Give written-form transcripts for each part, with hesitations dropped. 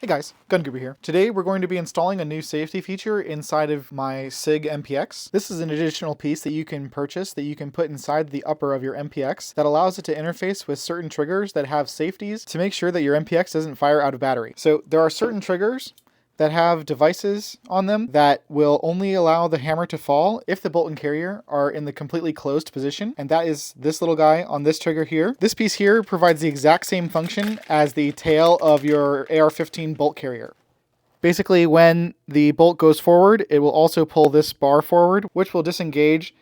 Hey guys, Gun Goober here. Today we're going to be installing a new safety feature inside of my Sig MPX. This is an additional piece that you can purchase that you can put inside the upper of your MPX that allows it to interface with certain triggers that have safeties to make sure that your MPX doesn't fire out of battery. So there are certain triggers that have devices on them that will only allow the hammer to fall if the bolt and carrier are in the completely closed position, and that is this little guy on this trigger here. This piece here provides the exact same function as the tail of your AR-15 bolt carrier. Basically, when the bolt goes forward, it will also pull this bar forward, which will disengage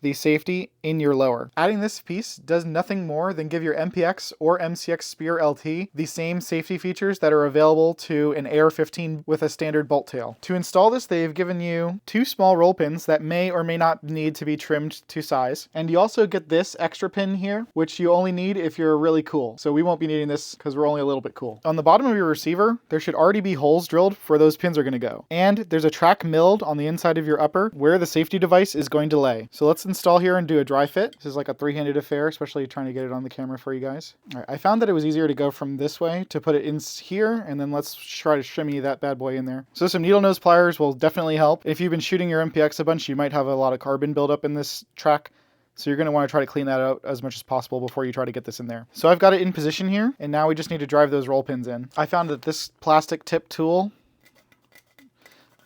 the safety in your lower. Adding this piece does nothing more than give your MPX or MCX Spear LT the same safety features that are available to an AR-15 with a standard bolt tail. To install this, they've given you two small roll pins that may or may not need to be trimmed to size. And you also get this extra pin here, which you only need if you're really cool. So we won't be needing this because we're only a little bit cool. On the bottom of your receiver, there should already be holes drilled where those pins are going to go. And there's a track milled on the inside of your upper where the safety device is going to lay. So let's install here and do a dry fit. This is like a three-handed affair, especially trying to get it on the camera for you guys. All right, I found that it was easier to go from this way to put it in here, and then let's try to shimmy that bad boy in there. So some needle nose pliers will definitely help. If you've been shooting your MPX a bunch, you might have a lot of carbon buildup in this track. So you're going to want to try to clean that out as much as possible before you try to get this in there. So I've got it in position here, and now we just need to drive those roll pins in. I found that this plastic tip tool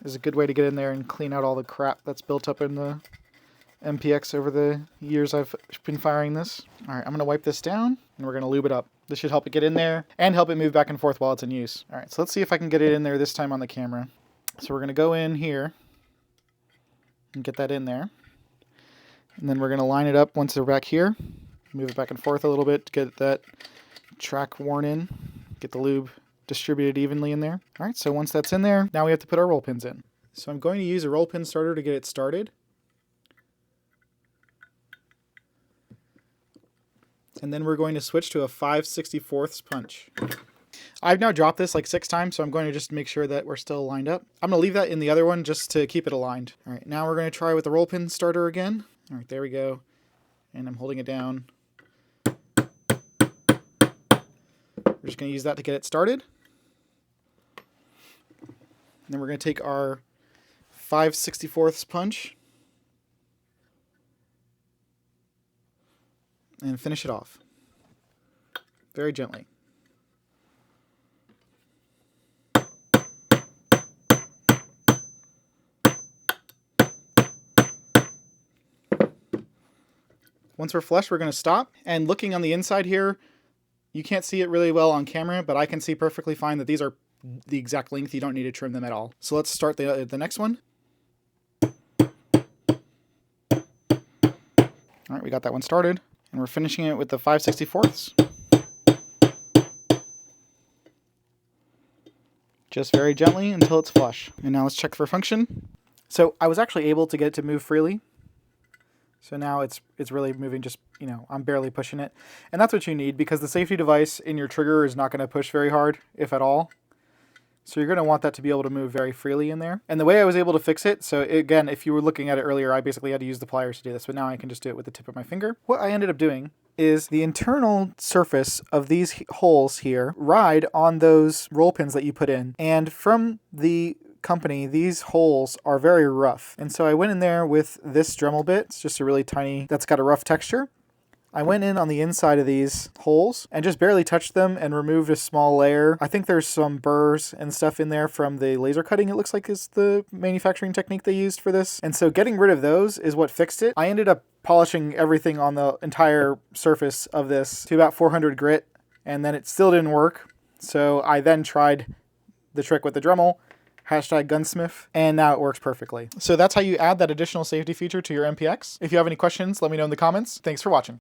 is a good way to get in there and clean out all the crap that's built up in the MPX over the years I've been firing this. All right, I'm going to wipe this down and we're going to lube it up. This should help it get in there and help it move back and forth while it's in use. All right, so let's see if I can get it in there this time on the camera. So we're going to go in here and get that in there. And then we're going to line it up once they're back here. Move it back and forth a little bit to get that track worn in. Get the lube distributed evenly in there. All right, so once that's in there, now we have to put our roll pins in. So I'm going to use a roll pin starter to get it started. And then we're going to switch to a 5/64 punch. I've now dropped this like 6 times, so I'm going to just make sure that we're still lined up. I'm going to leave that in the other one just to keep it aligned. All right, now we're going to try with the roll pin starter again. All right, there we go. And I'm holding it down. We're just going to use that to get it started. And then we're going to take our 5/64 punch and finish it off very gently. Once we're flush, we're going to stop. And looking on the inside here, you can't see it really well on camera, but I can see perfectly fine that these are the exact length. You don't need to trim them at all. So let's start the next one. All right, we got that one started. And we're finishing it with the 5/64. Just very gently until it's flush. And now let's check for function. So I was actually able to get it to move freely. So now it's really moving, just, you know, I'm barely pushing it. And that's what you need, because the safety device in your trigger is not going to push very hard, if at all. So you're going to want that to be able to move very freely in there. And the way I was able to fix it, so again, if you were looking at it earlier, I basically had to use the pliers to do this, but now I can just do it with the tip of my finger. What I ended up doing is the internal surface of these holes here ride on those roll pins that you put in. And from the company, these holes are very rough. And so I went in there with this Dremel bit. It's just a really tiny, that's got a rough texture. I went in on the inside of these holes and just barely touched them and removed a small layer. I think there's some burrs and stuff in there from the laser cutting, it looks like is the manufacturing technique they used for this. And so getting rid of those is what fixed it. I ended up polishing everything on the entire surface of this to about 400 grit, and then it still didn't work. So I then tried the trick with the Dremel, #gunsmith, and now it works perfectly. So that's how you add that additional safety feature to your MPX. If you have any questions, let me know in the comments. Thanks for watching.